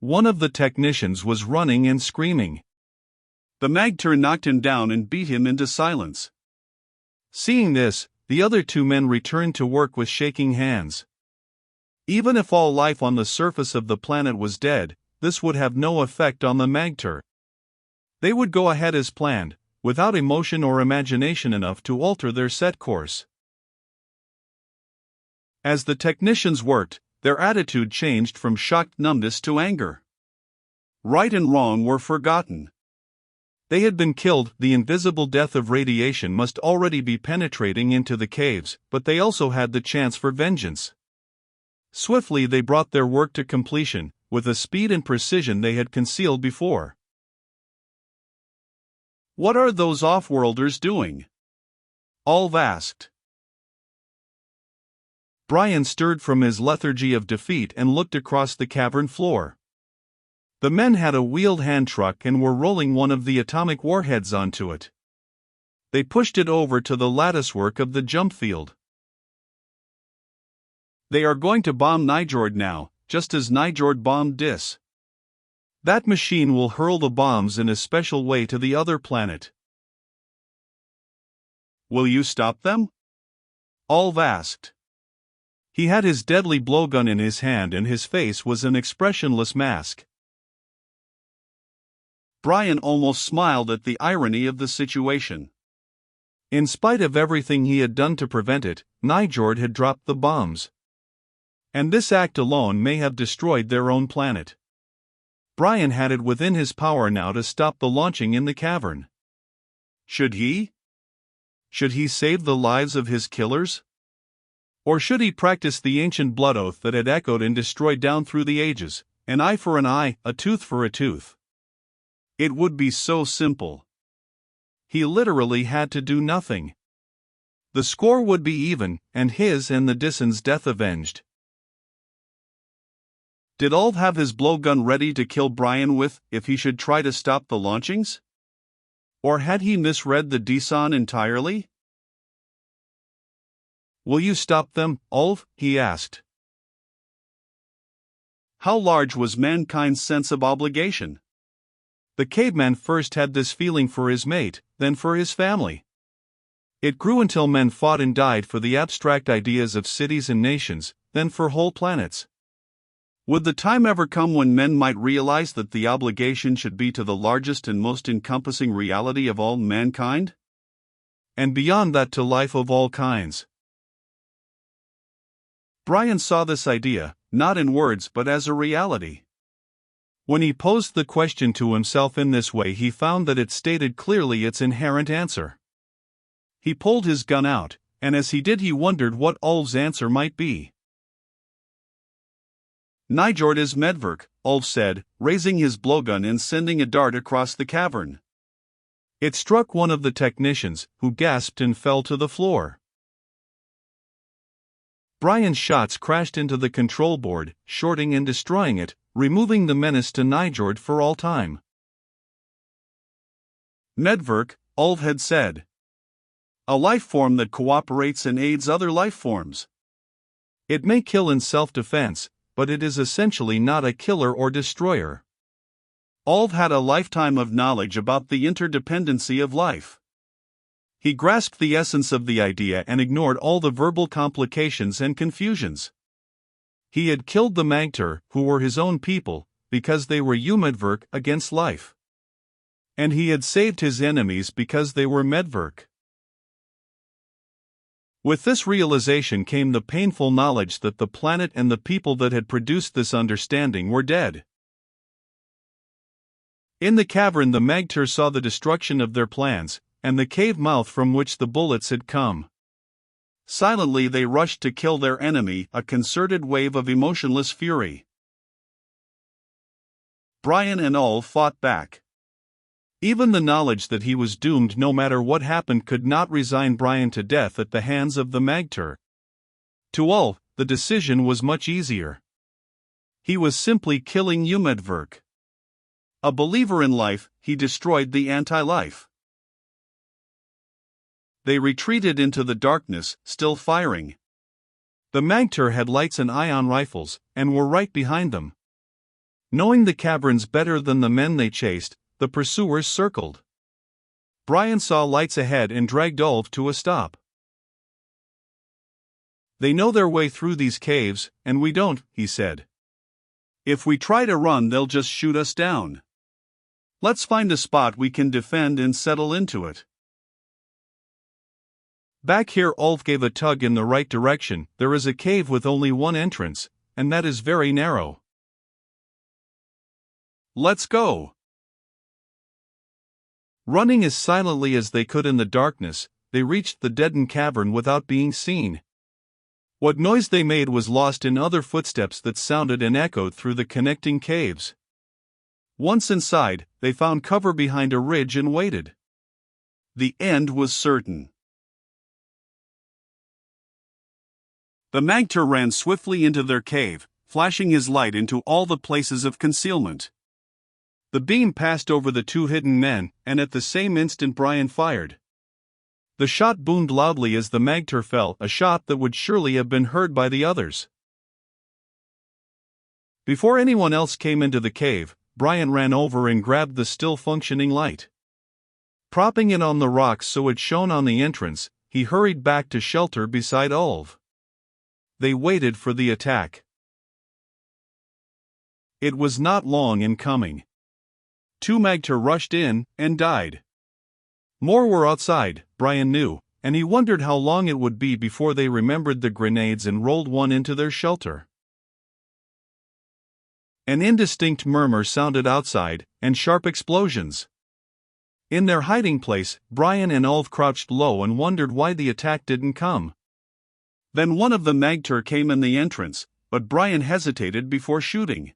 one of the technicians was running and screaming. The magter knocked him down and beat him into silence. Seeing this, the other two men returned to work with shaking hands. Even if all life on the surface of the planet was dead, this would have no effect on the magter. They would go ahead as planned, without emotion or imagination enough to alter their set course. As the technicians worked, their attitude changed from shocked numbness to anger. Right and wrong were forgotten. They had been killed. The invisible death of radiation must already be penetrating into the caves, but they also had the chance for vengeance. Swiftly they brought their work to completion, with a speed and precision they had concealed before. "What are those off-worlders doing?" Olv asked. Brian stirred from his lethargy of defeat and looked across the cavern floor. The men had a wheeled hand truck and were rolling one of the atomic warheads onto it. They pushed it over to the latticework of the jump field. "They are going to bomb Nijord now, just as Nijord bombed Dis. That machine will hurl the bombs in a special way to the other planet." "Will you stop them?" Olv asked. He had his deadly blowgun in his hand and his face was an expressionless mask. Brian almost smiled at the irony of the situation. In spite of everything he had done to prevent it, Nijord had dropped the bombs. And this act alone may have destroyed their own planet. Brian had it within his power now to stop the launching in the cavern. Should he? Should he save the lives of his killers? Or should he practice the ancient blood oath that had echoed and destroyed down through the ages, an eye for an eye, a tooth for a tooth? It would be so simple. He literally had to do nothing. The score would be even, and his and the Disson's death avenged. Did Olv have his blowgun ready to kill Brian with, if he should try to stop the launchings? Or had he misread the Disson entirely? "Will you stop them, Olv?" he asked. How large was mankind's sense of obligation? The caveman first had this feeling for his mate, then for his family. It grew until men fought and died for the abstract ideas of cities and nations, then for whole planets. Would the time ever come when men might realize that the obligation should be to the largest and most encompassing reality of all mankind? And beyond that to life of all kinds. Brian saw this idea, not in words but as a reality. When he posed the question to himself in this way, he found that it stated clearly its inherent answer. He pulled his gun out, and as he did he wondered what Olv's answer might be. "Nijord is Medverk," Olv said, raising his blowgun and sending a dart across the cavern. It struck one of the technicians, who gasped and fell to the floor. Brian's shots crashed into the control board, shorting and destroying it, removing the menace to Nijord for all time. "Medverk," Olv had said. "A life form that cooperates and aids other life forms. It may kill in self-defense, but it is essentially not a killer or destroyer." Olv had a lifetime of knowledge about the interdependency of life. He grasped the essence of the idea and ignored all the verbal complications and confusions. He had killed the Magter, who were his own people, because they were Medverk against life. And he had saved his enemies because they were Medverk. With this realization came the painful knowledge that the planet and the people that had produced this understanding were dead. In the cavern the Magter saw the destruction of their plans, and the cave mouth from which the bullets had come. Silently they rushed to kill their enemy, a concerted wave of emotionless fury. Brian and Olv fought back. Even the knowledge that he was doomed no matter what happened could not resign Brian to death at the hands of the Magter. To Olv, the decision was much easier. He was simply killing Medverk. A believer in life, he destroyed the anti-life. They retreated into the darkness, still firing. The Magter had lights and ion rifles, and were right behind them. Knowing the caverns better than the men they chased, the pursuers circled. Brian saw lights ahead and dragged Ulf to a stop. "They know their way through these caves, and we don't," he said. "If we try to run, they'll just shoot us down. Let's find a spot we can defend and settle into it." "Back here," Ulf gave a tug in the right direction. "There is a cave with only one entrance, and that is very narrow." "Let's go." Running as silently as they could in the darkness, they reached the deadened cavern without being seen. What noise they made was lost in other footsteps that sounded and echoed through the connecting caves. Once inside, they found cover behind a ridge and waited. The end was certain. The magter ran swiftly into their cave, flashing his light into all the places of concealment. The beam passed over the two hidden men, and at the same instant Brian fired. The shot boomed loudly as the magter fell, a shot that would surely have been heard by the others. Before anyone else came into the cave, Brian ran over and grabbed the still functioning light. Propping it on the rocks so it shone on the entrance, he hurried back to shelter beside Ulf. They waited for the attack. It was not long in coming. Two magter rushed in and died. More were outside, Brian knew, and he wondered how long it would be before they remembered the grenades and rolled one into their shelter. An indistinct murmur sounded outside, and sharp explosions. In their hiding place, Brian and Ulf crouched low and wondered why the attack didn't come. Then one of the magter came in the entrance, but Brian hesitated before shooting.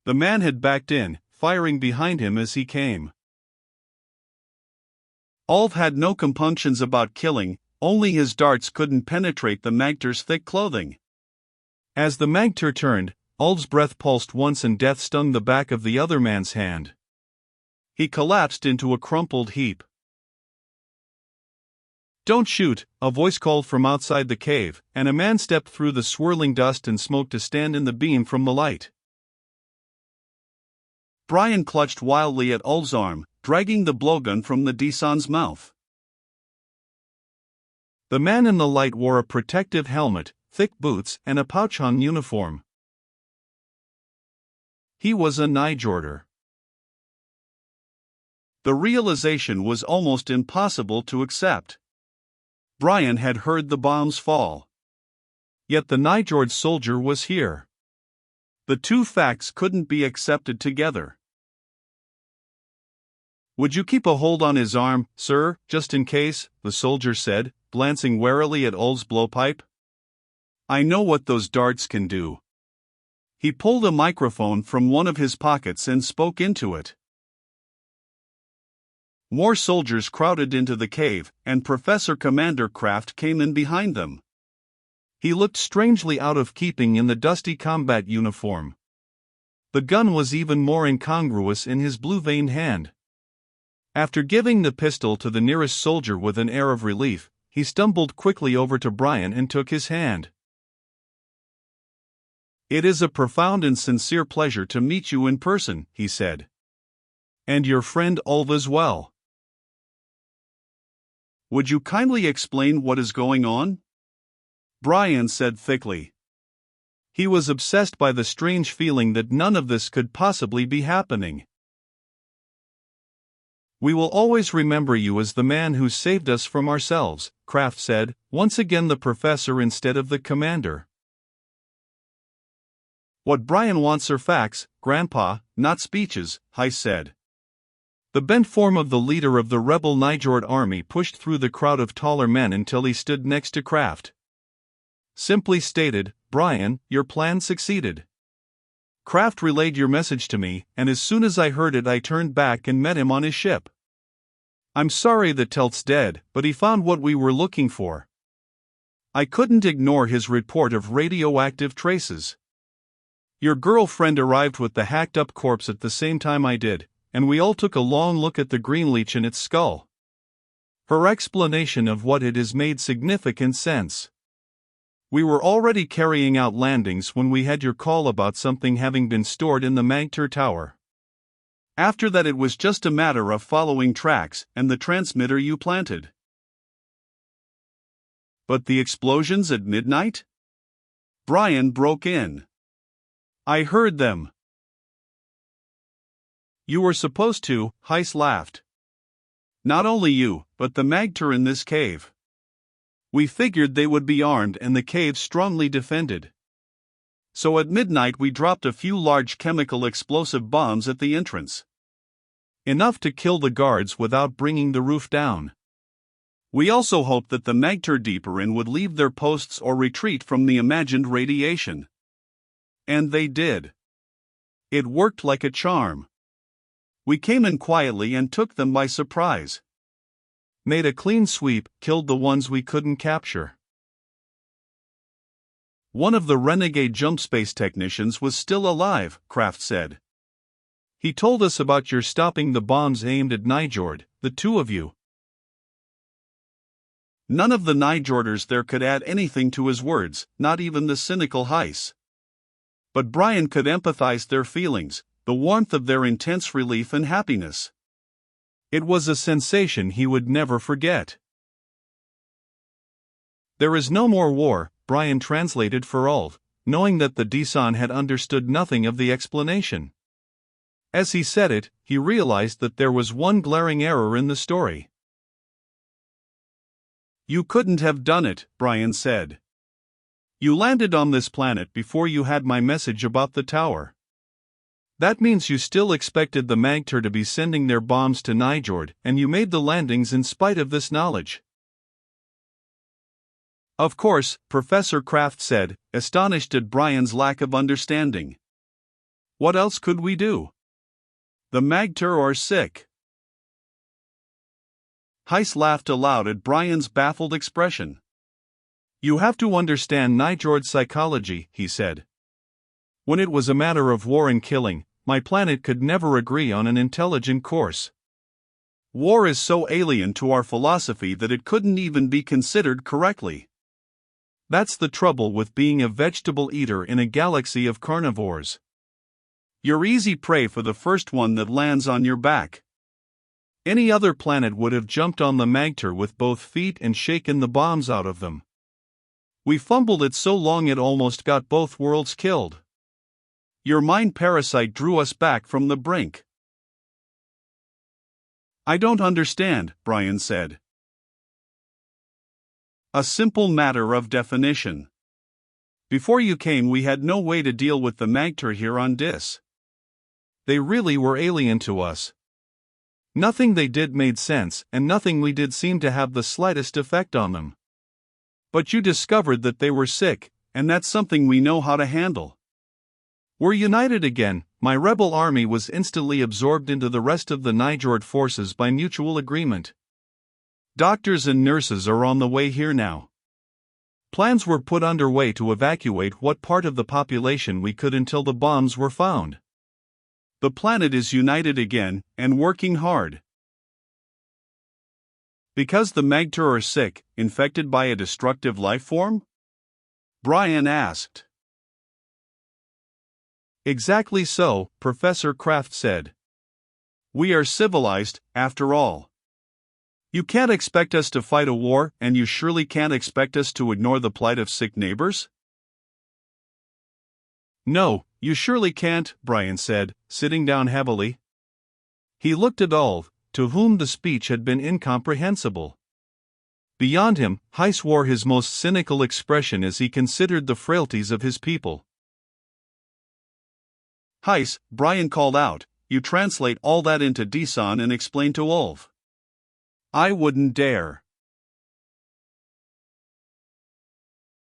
The man had backed in, firing behind him as he came. Ulf had no compunctions about killing, only his darts couldn't penetrate the magter's thick clothing. As the magter turned, Ulf's breath pulsed once and death stung the back of the other man's hand. He collapsed into a crumpled heap. "Don't shoot," a voice called from outside the cave, and a man stepped through the swirling dust and smoke to stand in the beam from the light. Brian clutched wildly at Ulf's arm, dragging the blowgun from the Dison's mouth. The man in the light wore a protective helmet, thick boots, and a pouch-hung uniform. He was a Nijorder. The realization was almost impossible to accept. Brian had heard the bombs fall. Yet the Nijord soldier was here. The two facts couldn't be accepted together. "Would you keep a hold on his arm, sir, just in case?" the soldier said, glancing warily at Ulf's blowpipe. "I know what those darts can do." He pulled a microphone from one of his pockets and spoke into it. More soldiers crowded into the cave, and Professor Commander Kraft came in behind them. He looked strangely out of keeping in the dusty combat uniform. The gun was even more incongruous in his blue-veined hand. After giving the pistol to the nearest soldier with an air of relief, he stumbled quickly over to Brian and took his hand. "It is a profound and sincere pleasure to meet you in person," he said. "And your friend Ulf as well. Would you kindly explain what is going on?" Brian said thickly. He was obsessed by the strange feeling that none of this could possibly be happening. "We will always remember you as the man who saved us from ourselves," Kraft said, once again the professor instead of the commander. "What Brian wants are facts, Grandpa, not speeches," Heiss said. The bent form of the leader of the rebel Nijord army pushed through the crowd of taller men until he stood next to Kraft. "Simply stated, Brian, your plan succeeded. Kraft relayed your message to me, and as soon as I heard it I turned back and met him on his ship. I'm sorry that Telt's dead, but he found what we were looking for. I couldn't ignore his report of radioactive traces. Your girlfriend arrived with the hacked-up corpse at the same time I did, and we all took a long look at the green leech in its skull. Her explanation of what it is made significant sense. We were already carrying out landings when we had your call about something having been stored in the Magter Tower. After that, it was just a matter of following tracks and the transmitter you planted. But the explosions at midnight? Brian broke in. I heard them. You were supposed to, Heiss laughed. Not only you, but the Magter in this cave. We figured they would be armed and the cave strongly defended. So at midnight we dropped a few large chemical explosive bombs at the entrance. Enough to kill the guards without bringing the roof down. We also hoped that the Magter deeper in would leave their posts or retreat from the imagined radiation. And they did. It worked like a charm. We came in quietly and took them by surprise. Made a clean sweep, killed the ones we couldn't capture. One of the renegade jump space technicians was still alive, Kraft said. He told us about your stopping the bombs aimed at Nijord, the two of you. None of the Nijorders there could add anything to his words, not even the cynical Heiss. But Brian could empathize their feelings, the warmth of their intense relief and happiness. It was a sensation he would never forget. There is no more war, Brian translated for Ulf, knowing that the Desan had understood nothing of the explanation. As he said it, he realized that there was one glaring error in the story. You couldn't have done it, Brian said. You landed on this planet before you had my message about the tower. That means you still expected the Magter to be sending their bombs to Nijord, and you made the landings in spite of this knowledge. Of course, Professor Kraft said, astonished at Brian's lack of understanding. What else could we do? The Magter are sick. Heiss laughed aloud at Brian's baffled expression. You have to understand Nijord's psychology, he said. When it was a matter of war and killing, my planet could never agree on an intelligent course. War is so alien to our philosophy that it couldn't even be considered correctly. That's the trouble with being a vegetable eater in a galaxy of carnivores. You're easy prey for the first one that lands on your back. Any other planet would have jumped on the Magter with both feet and shaken the bombs out of them. We fumbled it so long it almost got both worlds killed. Your mind parasite drew us back from the brink. I don't understand, Brian said. A simple matter of definition. Before you came, we had no way to deal with the Magter here on Dis. They really were alien to us. Nothing they did made sense, and nothing we did seemed to have the slightest effect on them. But you discovered that they were sick, and that's something we know how to handle. We're united again. My rebel army was instantly absorbed into the rest of the Nijord forces by mutual agreement. Doctors and nurses are on the way here now. Plans were put underway to evacuate what part of the population we could until the bombs were found. The planet is united again, and working hard. Because the Magter are sick, infected by a destructive life form? Brian asked. Exactly so, Professor Kraft said. We are civilized, after all. You can't expect us to fight a war, and you surely can't expect us to ignore the plight of sick neighbors? No, you surely can't, Brian said, sitting down heavily. He looked at Ulf, to whom the speech had been incomprehensible. Beyond him, Heiss wore his most cynical expression as he considered the frailties of his people. Heiss, Brian called out, you translate all that into Desan and explain to Ulf. I wouldn't dare.